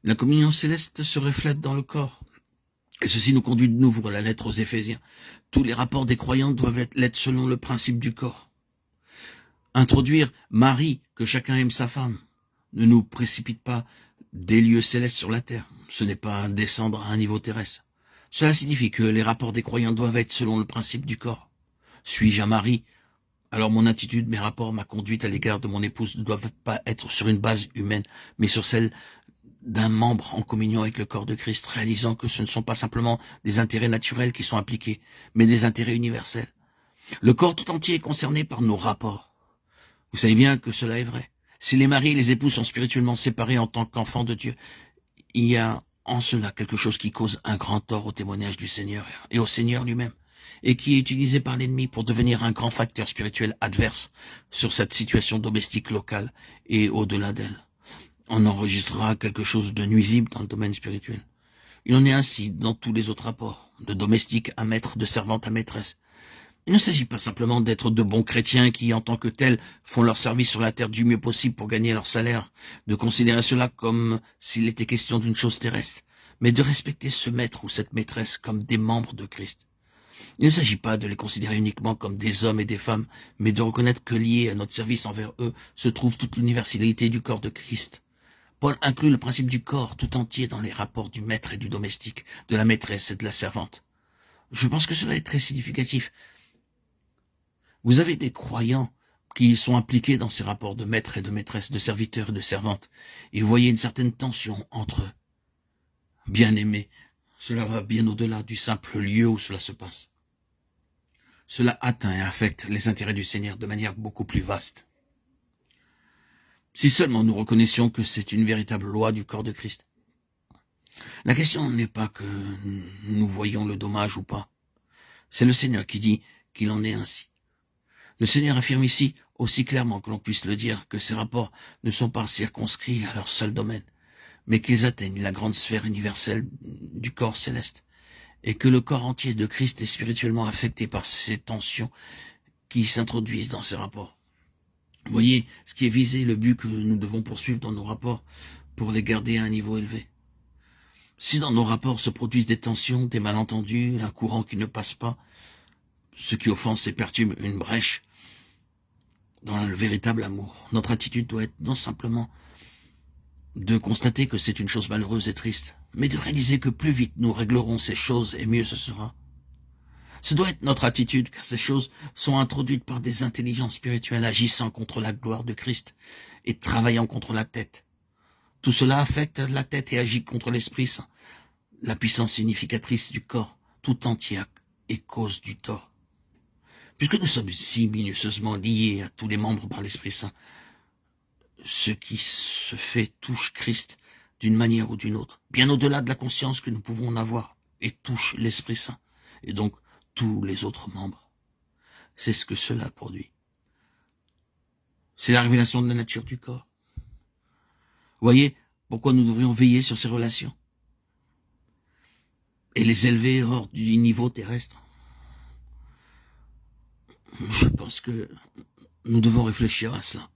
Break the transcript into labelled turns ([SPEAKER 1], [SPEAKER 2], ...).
[SPEAKER 1] La communion céleste se reflète dans le corps. Et ceci nous conduit de nouveau à la lettre aux Éphésiens. Tous les rapports des croyants doivent l'être selon le principe du corps. Introduire Marie, que chacun aime sa femme, ne nous précipite pas des lieux célestes sur la terre. Ce n'est pas descendre à un niveau terrestre. Cela signifie que les rapports des croyants doivent être selon le principe du corps. Suis-je à Marie? Alors mon attitude, mes rapports, ma conduite à l'égard de mon épouse ne doivent pas être sur une base humaine, mais sur celle d'un membre en communion avec le corps de Christ, réalisant que ce ne sont pas simplement des intérêts naturels qui sont impliqués, mais des intérêts universels. Le corps tout entier est concerné par nos rapports. Vous savez bien que cela est vrai. Si les maris et les épouses sont spirituellement séparés en tant qu'enfants de Dieu, il y a en cela quelque chose qui cause un grand tort au témoignage du Seigneur et au Seigneur lui-même, et qui est utilisé par l'ennemi pour devenir un grand facteur spirituel adverse sur cette situation domestique locale et au-delà d'elle. On enregistrera quelque chose de nuisible dans le domaine spirituel. Il en est ainsi dans tous les autres rapports, de domestique à maître, de servante à maîtresse. Il ne s'agit pas simplement d'être de bons chrétiens qui, en tant que tels, font leur service sur la terre du mieux possible pour gagner leur salaire, de considérer cela comme s'il était question d'une chose terrestre, mais de respecter ce maître ou cette maîtresse comme des membres de Christ. Il ne s'agit pas de les considérer uniquement comme des hommes et des femmes, mais de reconnaître que lié à notre service envers eux se trouve toute l'universalité du corps de Christ. Paul inclut le principe du corps tout entier dans les rapports du maître et du domestique, de la maîtresse et de la servante. Je pense que cela est très significatif. Vous avez des croyants qui sont impliqués dans ces rapports de maître et de maîtresse, de serviteur et de servante, et vous voyez une certaine tension entre eux. Bien-aimés, cela va bien au-delà du simple lieu où cela se passe. Cela atteint et affecte les intérêts du Seigneur de manière beaucoup plus vaste. Si seulement nous reconnaissions que c'est une véritable loi du corps de Christ. La question n'est pas que nous voyons le dommage ou pas. C'est le Seigneur qui dit qu'il en est ainsi. Le Seigneur affirme ici, aussi clairement que l'on puisse le dire, que ces rapports ne sont pas circonscrits à leur seul domaine, mais qu'ils atteignent la grande sphère universelle du corps céleste, et que le corps entier de Christ est spirituellement affecté par ces tensions qui s'introduisent dans ces rapports. Vous voyez ce qui est visé, le but que nous devons poursuivre dans nos rapports pour les garder à un niveau élevé. Si dans nos rapports se produisent des tensions, des malentendus, un courant qui ne passe pas, ce qui offense et perturbe une brèche dans le véritable amour, notre attitude doit être non simplement de constater que c'est une chose malheureuse et triste, mais de réaliser que plus vite nous réglerons ces choses et mieux ce sera. Ce doit être notre attitude, car ces choses sont introduites par des intelligences spirituelles agissant contre la gloire de Christ et travaillant contre la tête. Tout cela affecte la tête et agit contre l'Esprit Saint, la puissance significatrice du corps tout entier et cause du tort. Puisque nous sommes si minutieusement liés à tous les membres par l'Esprit Saint, ce qui se fait touche Christ d'une manière ou d'une autre, bien au-delà de la conscience que nous pouvons en avoir, et touche l'Esprit Saint, et donc tous les autres membres. C'est ce que cela produit. C'est la révélation de la nature du corps. Voyez pourquoi nous devrions veiller sur ces relations et les élever hors du niveau terrestre. Je pense que nous devons réfléchir à cela.